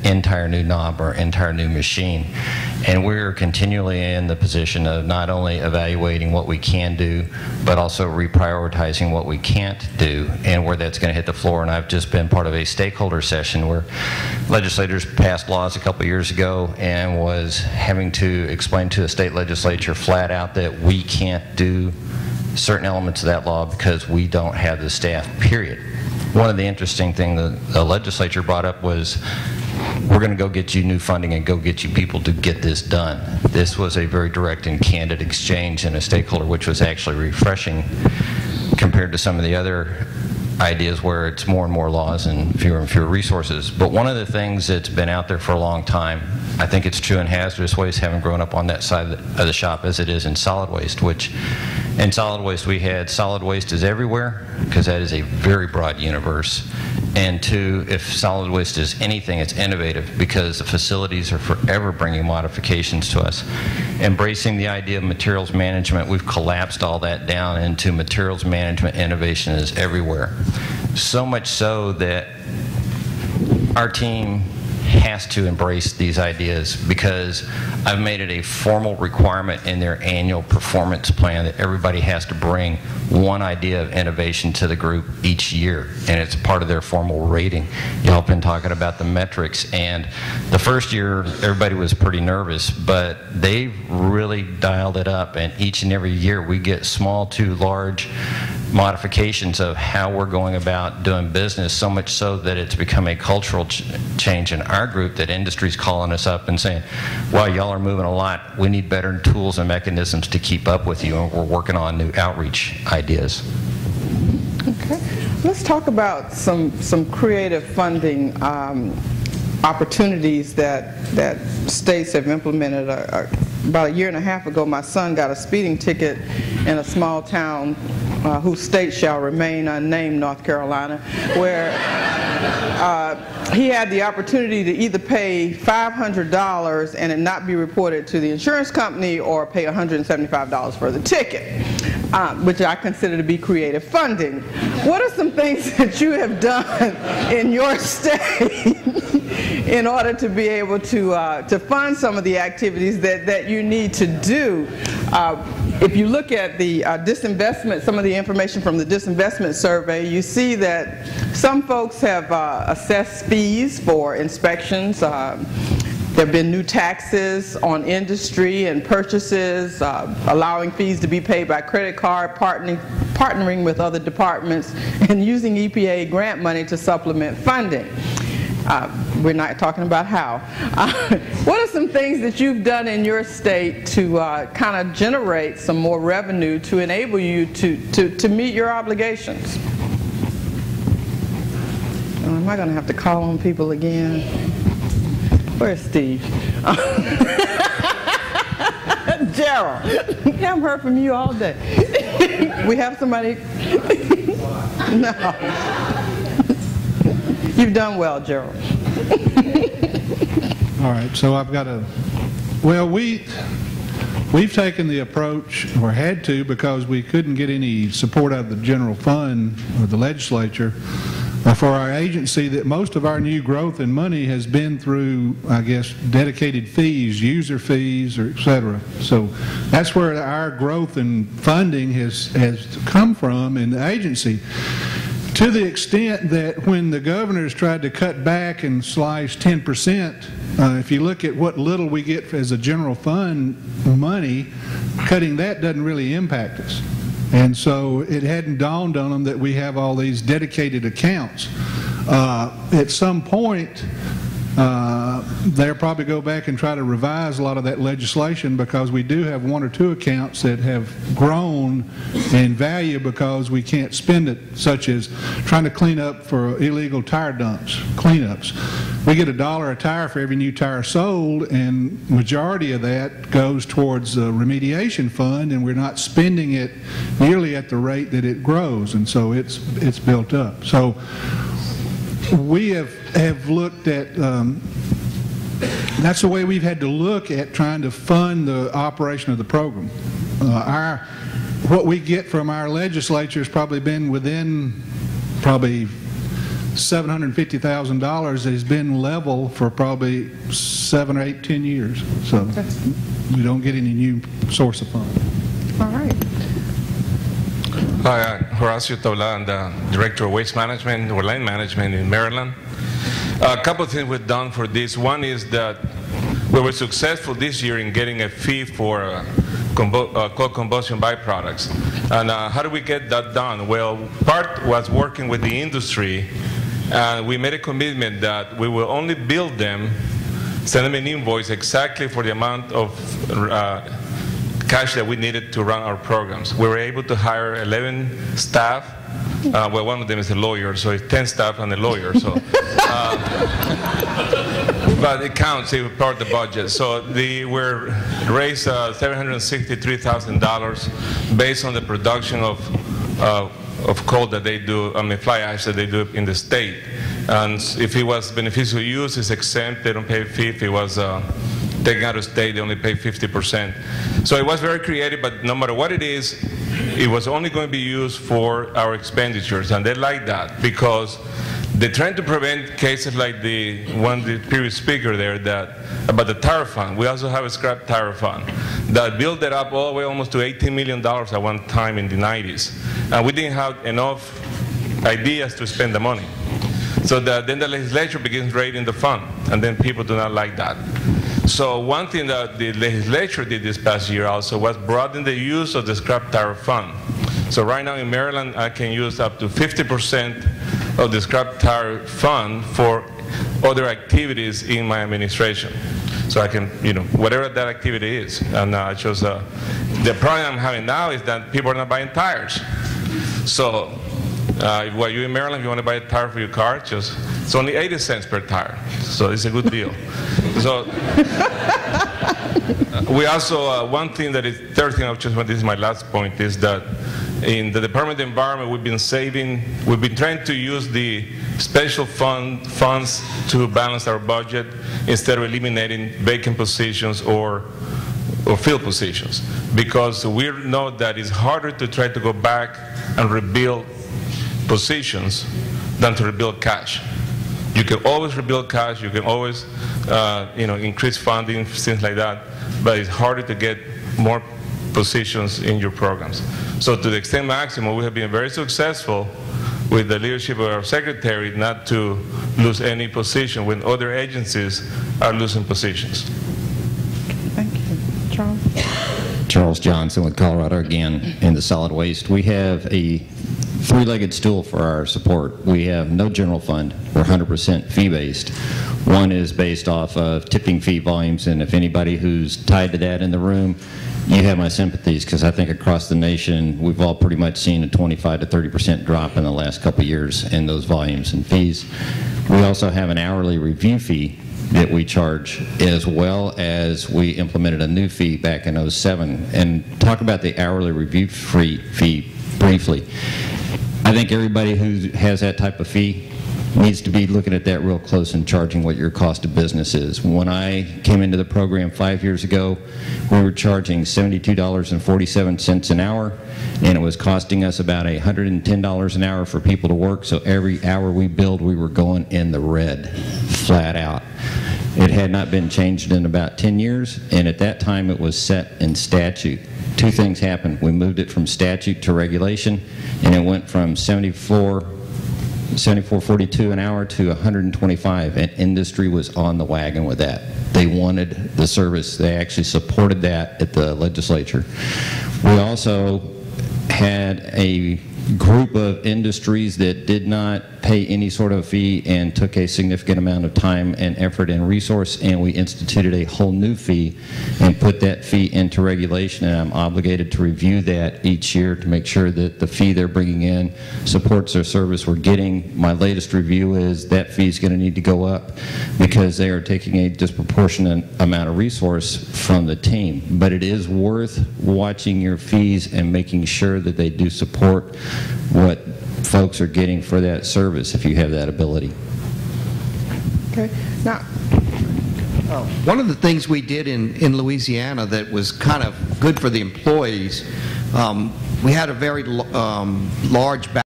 entire new knob or entire new machine. And we're continually in the position of not only evaluating what we can do, but also reprioritizing what we can't do and where that's going to hit the floor. And I've just been part of a stakeholder session where legislators passed laws a couple years ago and was having to explain to the state legislature flat out that we can't do certain elements of that law because we don't have the staff, period. One of the interesting things the legislature brought up was, we're going to go get you new funding and go get you people to get this done. This was a very direct and candid exchange in a stakeholder, which was actually refreshing compared to some of the other ideas where it's more and more laws and fewer resources. But one of the things that's been out there for a long time, I think it's true in hazardous waste, having grown up on that side of the shop as it is in solid waste, which in solid waste we had solid waste is everywhere, because that is a very broad universe. And two, if solid waste is anything, it's innovative, because the facilities are forever bringing modifications to us. Embracing the idea of materials management, we've collapsed all that down into materials management. Innovation is everywhere. So much so that our team has to embrace these ideas, because I've made it a formal requirement in their annual performance plan that everybody has to bring one idea of innovation to the group each year, and it's part of their formal rating. Y'all have been talking about the metrics, and the first year everybody was pretty nervous, but they've really dialed it up, and each and every year we get small to large modifications of how we're going about doing business, so much so that it's become a cultural change in our group, that industry's calling us up and saying, wow, y'all are moving a lot. We need better tools and mechanisms to keep up with you, and we're working on new outreach ideas. Okay. Let's talk about some creative funding opportunities that states have implemented. About a year and a half ago, my son got a speeding ticket in a small town whose state shall remain unnamed, North Carolina, where he had the opportunity to either pay $500 and it not be reported to the insurance company, or pay $175 for the ticket, which I consider to be creative funding. What are some things that you have done in your state in order to be able to fund some of the activities that you need to do? If you look at the disinvestment, some of the information from the disinvestment survey, you see that some folks have assessed fees for inspections. There have been new taxes on industry and purchases, allowing fees to be paid by credit card, partnering with other departments, and using EPA grant money to supplement funding. We're not talking about how. What are some things that you've done in your state to kind of generate some more revenue to enable you to meet your obligations? Am I going to have to call on people again? Where's Steve? Gerald, I haven't heard from you all day. We have somebody? No. You've done well, Gerald. All right, so I've got a, well, we've taken the approach, or had to, because we couldn't get any support out of the general fund or the legislature for our agency, that most of our new growth in money has been through, I guess, dedicated fees, user fees, or et cetera. So that's where our growth in funding has come from in the agency. To the extent that when the governors tried to cut back and slice 10%, if you look at what little we get as a general fund money, cutting that doesn't really impact us. And so it hadn't dawned on them that we have all these dedicated accounts. At some point, they'll probably go back and try to revise a lot of that legislation, because we do have one or two accounts that have grown in value because we can't spend it, such as trying to clean up for illegal tire dumps, cleanups. We get $1 a tire for every new tire sold, and majority of that goes towards the remediation fund, and we're not spending it nearly at the rate that it grows, and so it's built up. So we have looked at, that's the way we've had to look at trying to fund the operation of the program. What we get from our legislature has probably been within probably $750,000 has been level for probably 7 or 8, 10 years. So we don't get any new source of funds. All right. Hi, Horacio Taula, I'm the Director of Waste Management or Land Management in Maryland. A couple of things we've done for this. One is that we were successful this year in getting a fee for coal combustion byproducts. And how do we get that done? Well, part was working with the industry, and we made a commitment that we will only bill them, send them an invoice exactly for the amount of cash that we needed to run our programs. We were able to hire 11 staff. Well, one of them is a lawyer, so it's 10 staff and a lawyer. So, but it counts, it was part of the budget. So we raised $763,000 based on the production of coal that they do, fly ash that they do in the state. And if it was beneficial use, it's exempt, they don't pay a fee. If it was taken out of state, they only pay 50%. So it was very creative, but no matter what it is, it was only going to be used for our expenditures, and they like that because they're trying to prevent cases like the previous speaker there about the tire fund. We also have a scrap tire fund that built it up all the way almost to $18 million at one time in the 90s, and we didn't have enough ideas to spend the money. So then the legislature begins raiding the fund, and then people do not like that. So one thing that the legislature did this past year also was broaden the use of the scrap tire fund. So right now in Maryland, I can use up to 50% of the scrap tire fund for other activities in my administration. So I can, whatever that activity is. And I chose, the problem I'm having now is that people are not buying tires. So while you're in Maryland, if you want to buy a tire for your car, it's only 80 cents per tire. So it's a good deal. So we also, one thing that is, third thing I just want, this is my last point, is that in the Department of Environment, we've been trying to use the special funds to balance our budget instead of eliminating vacant positions or field positions, because we know that it's harder to try to go back and rebuild positions than to rebuild cash. You can always rebuild cash, you can always increase funding, things like that, but it's harder to get more positions in your programs. So to the extent maximum, we have been very successful with the leadership of our secretary not to lose any position when other agencies are losing positions. Thank you. Charles? Charles Johnson with Colorado again in the solid waste. We have a three-legged stool for our support. We have no general fund. We're 100% fee-based. One is based off of tipping fee volumes, and if anybody who's tied to that in the room, you have my sympathies, because I think across the nation we've all pretty much seen a 25 to 30% drop in the last couple of years in those volumes and fees. We also have an hourly review fee that we charge, as well as we implemented a new fee back in '07. And talk about the hourly review fee briefly. I think everybody who has that type of fee needs to be looking at that real close and charging what your cost of business is. When I came into the program 5 years ago, we were charging $72.47 an hour, and it was costing us about $110 an hour for people to work, so every hour we billed, we were going in the red, flat out. It had not been changed in about 10 years, and at that time it was set in statute. Two things happened. We moved it from statute to regulation, and it went from $74.42 an hour to $125, and industry was on the wagon with that. They wanted the service. They actually supported that at the legislature. We also had a group of industries that did not pay any sort of fee and took a significant amount of time and effort and resource, and we instituted a whole new fee and put that fee into regulation, and I'm obligated to review that each year to make sure that the fee they're bringing in supports their service we're getting. My latest review is that fee is going to need to go up because they are taking a disproportionate amount of resource from the team, but it is worth watching your fees and making sure that they do support what folks are getting for that service if you have that ability. Okay. Now, one of the things we did in Louisiana that was kind of good for the employees, we had a very large